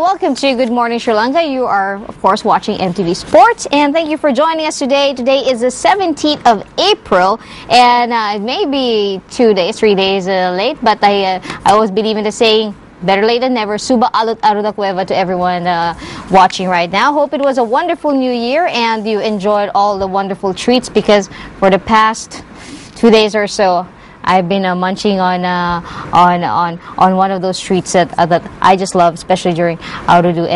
and welcome to Good Morning Sri Lanka. You are, of course, watching MTV Sports, and thank you for joining us today. Today is the 17th of April, and it may be 3 days late, but I always believe in the saying, better late than never. Suba alut aruda kueva to everyone watching right now. Hope it was a wonderful new year and you enjoyed all the wonderful treats, because for the past 2 days or so, I've been munching on one of those treats that I just love, especially during Aurudu.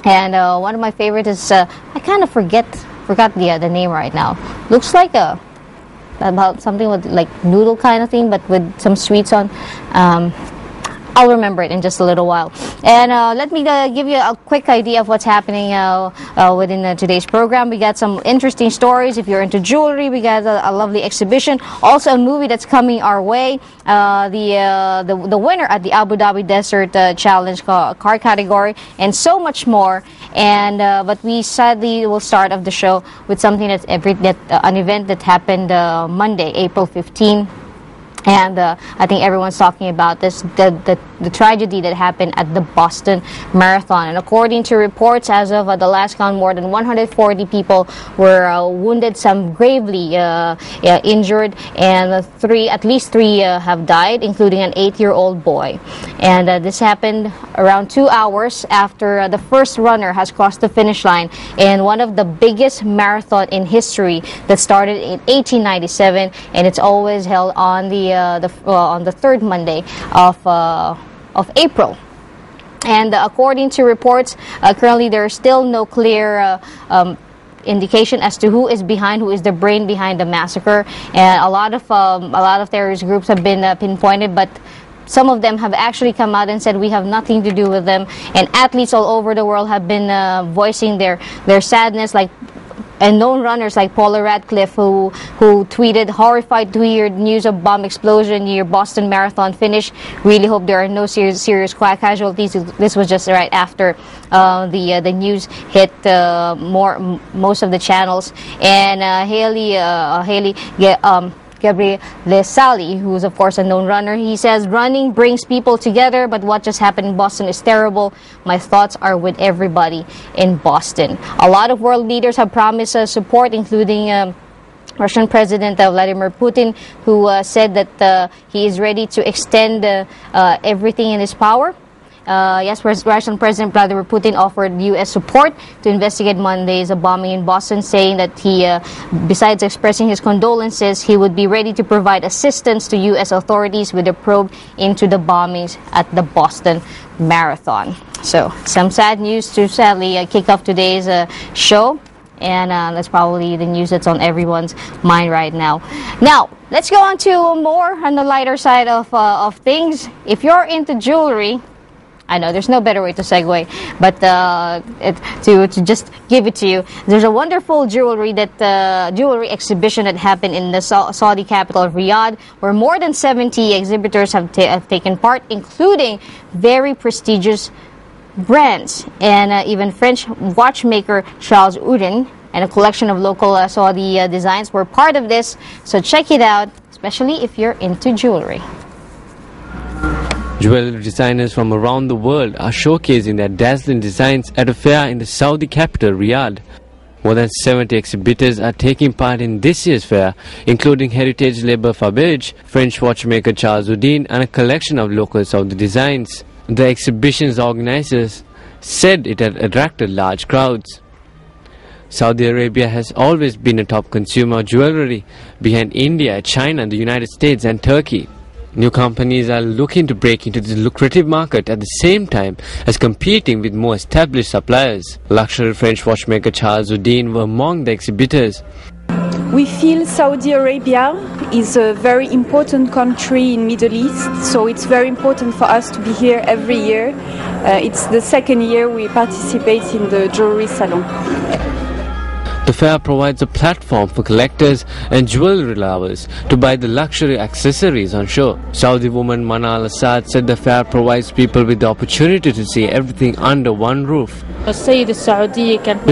And one of my favorites is I kind of forgot the name right now. Looks like about something with like noodle kind of thing, but with some sweets on. I'll remember it in just a little while. And let me give you a quick idea of what's happening within today's program. We got some interesting stories. If you're into jewelry, we got a lovely exhibition. Also a movie that's coming our way. The winner at the Abu Dhabi Desert Challenge car category, and so much more. And but we sadly will start off the show with something that's an event that happened Monday, April 15. And I think everyone's talking about this, the tragedy that happened at the Boston Marathon. And according to reports, as of the last count, more than 140 people were wounded, some gravely injured, and at least three have died, including an 8-year-old boy. And this happened around 2 hours after the first runner has crossed the finish line in one of the biggest marathon in history that started in 1897, and it's always held on the third Monday of April. And according to reports, currently there is still no clear indication as to who is the brain behind the massacre. And a lot of terrorist groups have been pinpointed, but some of them have actually come out and said we have nothing to do with them. And athletes all over the world have been voicing their sadness, and known runners like Paula Radcliffe, who tweeted, "Horrified to hear news of bomb explosion near Boston Marathon finish. Really hope there are no serious casualties." This was just right after the news hit most of the channels. And Haley Gabriel Sally, who is of course a known runner, he says, "Running brings people together, but what just happened in Boston is terrible. My thoughts are with everybody in Boston." A lot of world leaders have promised support, including Russian President Vladimir Putin, who said that he is ready to extend everything in his power. Yes, Russian President Vladimir Putin offered U.S. support to investigate Monday's bombing in Boston, saying that he, besides expressing his condolences, he would be ready to provide assistance to U.S. authorities with a probe into the bombings at the Boston Marathon. So, some sad news to sadly kick off today's show. And that's probably the news that's on everyone's mind right now. Now, let's go on to more on the lighter side of things. If you're into jewelry, I know there's no better way to segue, but to just give it to you. There's a wonderful jewelry exhibition that happened in the Saudi capital of Riyadh, where more than 70 exhibitors have taken part, including very prestigious brands, and even French watchmaker Charles Jourdan and a collection of local Saudi designs were part of this. So check it out, especially if you're into jewelry. Jewelry designers from around the world are showcasing their dazzling designs at a fair in the Saudi capital, Riyadh. More than 70 exhibitors are taking part in this year's fair, including heritage label Faberge, French watchmaker Charles Jourdan, and a collection of local Saudi designs. The exhibition's organizers said it had attracted large crowds. Saudi Arabia has always been a top consumer of jewelry, behind India, China, the United States, and Turkey. New companies are looking to break into this lucrative market at the same time as competing with more established suppliers. Luxury French watchmaker Charles Jourdan were among the exhibitors. We feel Saudi Arabia is a very important country in Middle East, so it's very important for us to be here every year. It's the second year we participate in the jewelry salon. The fair provides a platform for collectors and jewelry lovers to buy the luxury accessories on show. Saudi woman Mana Al Assad said the fair provides people with the opportunity to see everything under one roof. The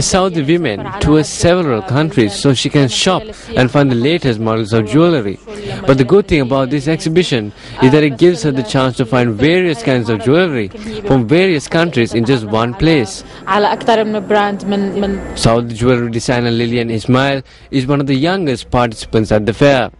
Saudi women tour several countries so she can shop and find the latest models of jewelry. But the good thing about this exhibition is that it gives her the chance to find various kinds of jewelry from various countries in just one place. Saudi jewelry designer Lillian Ismail is one of the youngest participants at the fair.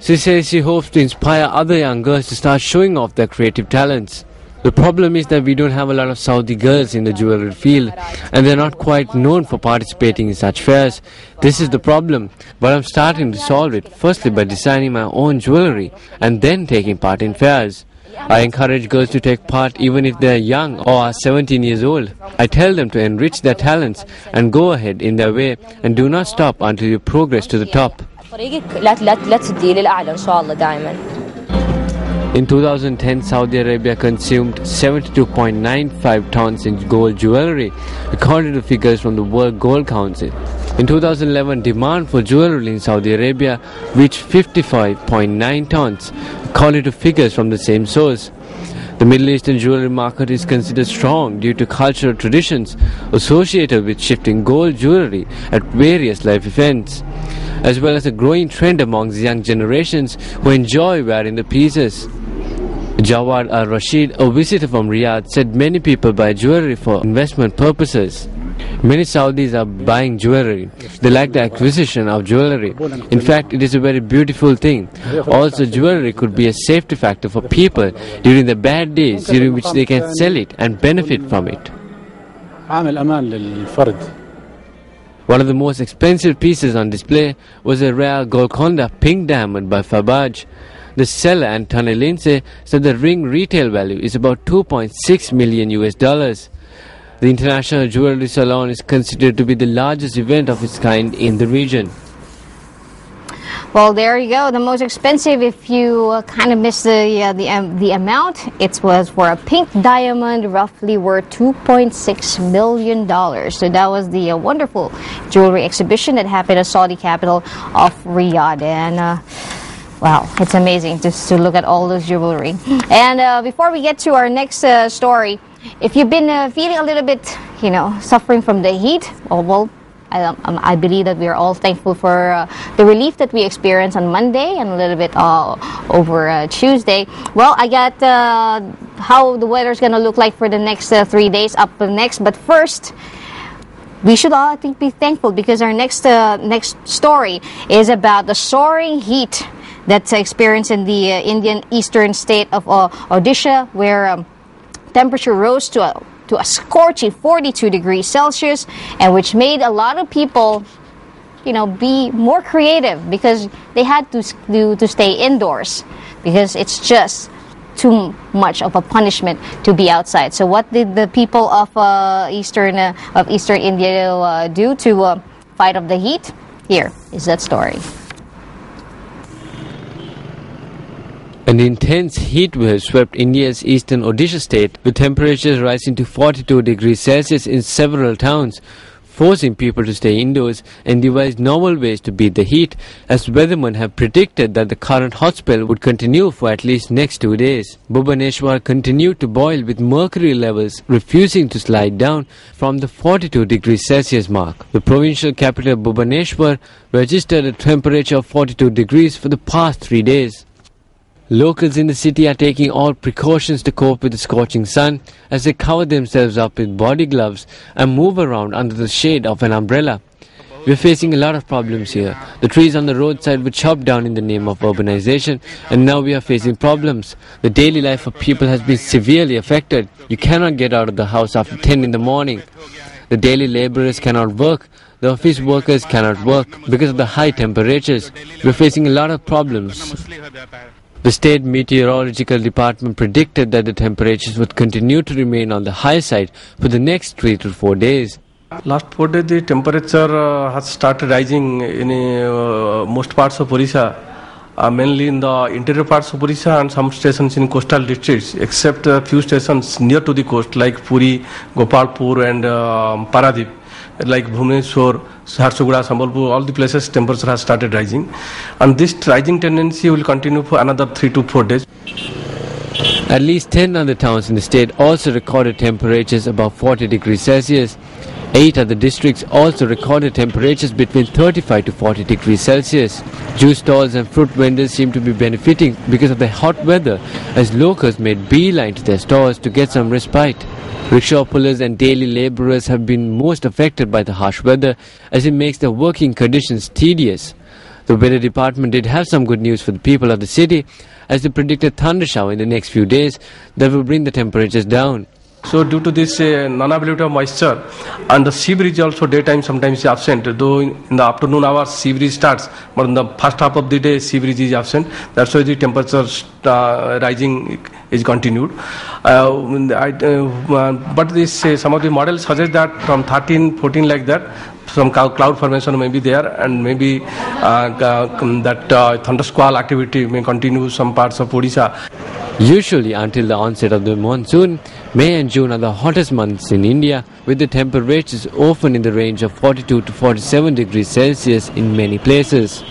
She says she hopes to inspire other young girls to start showing off their creative talents. The problem is that we don't have a lot of Saudi girls in the jewelry field, and they're not quite known for participating in such fairs. This is the problem, but I'm starting to solve it, firstly by designing my own jewelry and then taking part in fairs. I encourage girls to take part even if they're young or are 17 years old. I tell them to enrich their talents and go ahead in their way and do not stop until you progress to the top. In 2010, Saudi Arabia consumed 72.95 tons in gold jewelry, according to figures from the World Gold Council. In 2011, demand for jewelry in Saudi Arabia reached 55.9 tons, according to figures from the same source. The Middle Eastern jewelry market is considered strong due to cultural traditions associated with shifting gold jewelry at various life events, as well as a growing trend amongst young generations who enjoy wearing the pieces. Jawad Al-Rashid, a visitor from Riyadh, said many people buy jewelry for investment purposes. Many Saudis are buying jewelry. They like the acquisition of jewelry. In fact, it is a very beautiful thing. Also, jewelry could be a safety factor for people during the bad days, during which they can sell it and benefit from it. One of the most expensive pieces on display was a rare Golconda pink diamond by Fabaj. The seller, Anthony Lindsay, said the ring retail value is about $2.6 million US. The International Jewelry Salon is considered to be the largest event of its kind in the region. Well, there you go. The most expensive, if you kind of missed the amount, it was for a pink diamond, roughly worth $2.6 million. So that was the wonderful jewelry exhibition that happened at Saudi capital of Riyadh. And wow, it's amazing just to look at all this jewelry. And before we get to our next story, if you've been feeling a little bit, suffering from the heat, I believe that we are all thankful for the relief that we experienced on Monday and a little bit over Tuesday. Well, I got how the weather is going to look like for the next 3 days up next. But first, we should all, I think, be thankful because our next story is about the soaring heat that's experienced in the Indian eastern state of Odisha, where temperature rose to a scorching 42 degrees Celsius, and which made a lot of people, be more creative because they had to stay indoors because it's just too much of a punishment to be outside. So what did the people of eastern India do to fight off the heat? Here is that story. An intense heat wave swept India's eastern Odisha state, with temperatures rising to 42 degrees Celsius in several towns, forcing people to stay indoors and devise novel ways to beat the heat, as weathermen have predicted that the current hot spell would continue for at least next 2 days. Bhubaneswar continued to boil, with mercury levels refusing to slide down from the 42 degrees Celsius mark. The provincial capital Bhubaneswar registered a temperature of 42 degrees for the past 3 days. Locals in the city are taking all precautions to cope with the scorching sun as they cover themselves up with body gloves and move around under the shade of an umbrella. We're facing a lot of problems here. The trees on the roadside were chopped down in the name of urbanization, and now we are facing problems. The daily life of people has been severely affected. You cannot get out of the house after 10 in the morning. The daily laborers cannot work. The office workers cannot work because of the high temperatures. We're facing a lot of problems. The State Meteorological Department predicted that the temperatures would continue to remain on the high side for the next 3 to 4 days. Last 4 days, the temperature has started rising in most parts of Odisha, mainly in the interior parts of Odisha and some stations in coastal districts, except a few stations near to the coast like Puri, Gopalpur and Paradip, like Bhubaneswar, Jharsuguda, Sambalpur. All the places temperature has started rising, and this rising tendency will continue for another 3 to 4 days. At least 10 other towns in the state also recorded temperatures above 40 degrees Celsius. 8 other districts also recorded temperatures between 35 to 40 degrees Celsius. Juice stalls and fruit vendors seem to be benefiting because of the hot weather, as locals made beeline to their stores to get some respite. Rickshaw pullers and daily labourers have been most affected by the harsh weather, as it makes their working conditions tedious. The weather department did have some good news for the people of the city, as they predicted thunder shower in the next few days that will bring the temperatures down. So due to this non-availability of moisture, and the sea breeze also daytime sometimes is absent, though in the afternoon hours sea breeze starts, but in the first half of the day sea breeze is absent. That's why the temperature rising is continued. But this some of the models suggest that from 13, 14 like that, some cloud formation may be there, and maybe that thunder squall activity may continue some parts of Odisha. Usually until the onset of the monsoon, May and June are the hottest months in India, with the temperatures often in the range of 42 to 47 degrees Celsius in many places.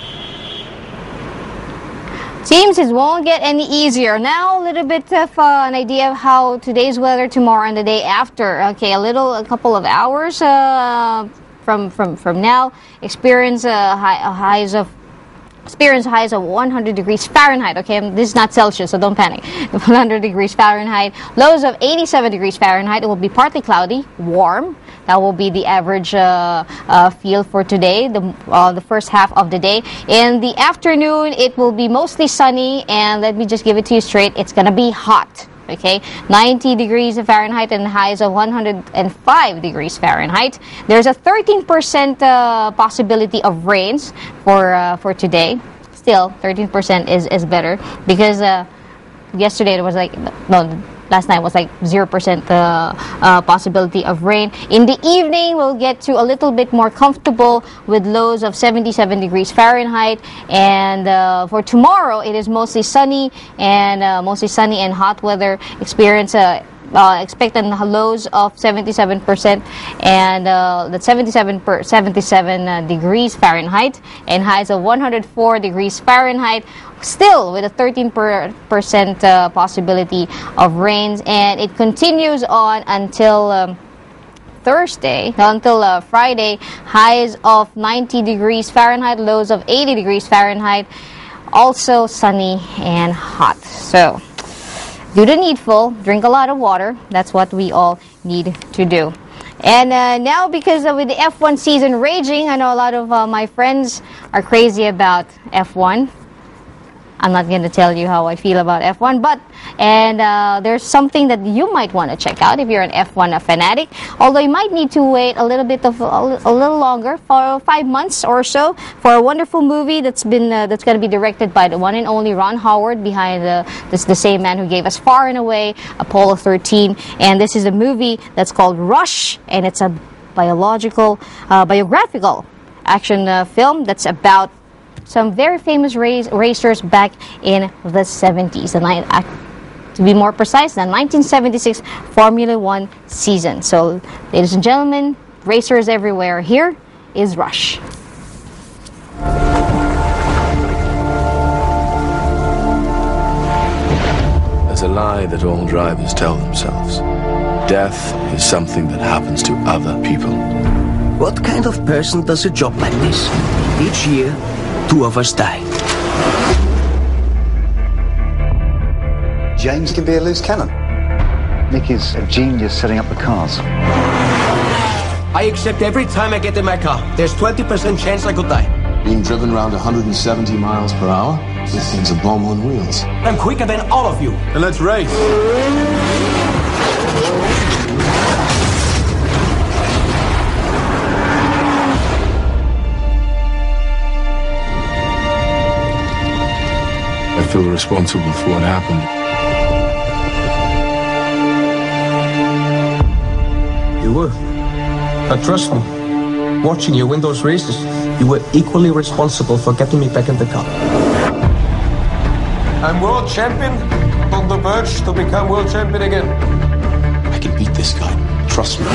Seems it won't get any easier. Now a little bit of an idea of how today's weather tomorrow and the day after. Okay, a couple of hours from now, experience highs of 100 degrees Fahrenheit. Okay, this is not Celsius, so don't panic. 100 degrees Fahrenheit. Lows of 87 degrees Fahrenheit. It will be partly cloudy, warm. That will be the average feel for today, the first half of the day. In the afternoon, it will be mostly sunny, and let me just give it to you straight. It's going to be hot. Okay, 90 degrees Fahrenheit and highs of 105 degrees Fahrenheit. There's a 13% possibility of rains for today. Still, 13% is better because yesterday it was like last night was like 0% possibility of rain. In the evening, we'll get to a little bit more comfortable with lows of 77 degrees Fahrenheit. And for tomorrow, it is mostly sunny and hot weather. Expecting lows of 77% and that's 77 degrees Fahrenheit and highs of 104 degrees Fahrenheit, still with a 13% possibility of rains, and it continues on until Friday, highs of 90 degrees Fahrenheit, lows of 80 degrees Fahrenheit, also sunny and hot. So do the needful, drink a lot of water. That's what we all need to do. And now, because with the F1 season raging, I know a lot of my friends are crazy about F1. I'm not going to tell you how I feel about F1, but there's something that you might want to check out if you're an F1 fanatic. Although you might need to wait a little longer, for 5 months or so, for a wonderful movie that's going to be directed by the one and only Ron Howard, behind the same man who gave us Far and Away, Apollo 13, and this is a movie that's called Rush, and it's a biographical action film that's about some very famous racers back in the 70s. And to be more precise, the 1976 Formula One season. So, ladies and gentlemen, racers everywhere, here is Rush. There's a lie that all drivers tell themselves. Death is something that happens to other people. What kind of person does a job like this? Each year, 2 of us die. James can be a loose cannon. Nick is a genius setting up the cars. I accept every time I get in my car. There's 20% chance I could die. Being driven around 170 miles per hour? This thing's a bomb on wheels. I'm quicker than all of you. Then let's race. I feel responsible for what happened. You were. But trust me, watching you win those races, you were equally responsible for getting me back in the car. I'm world champion, on the verge to become world champion again. I can beat this guy. Trust me.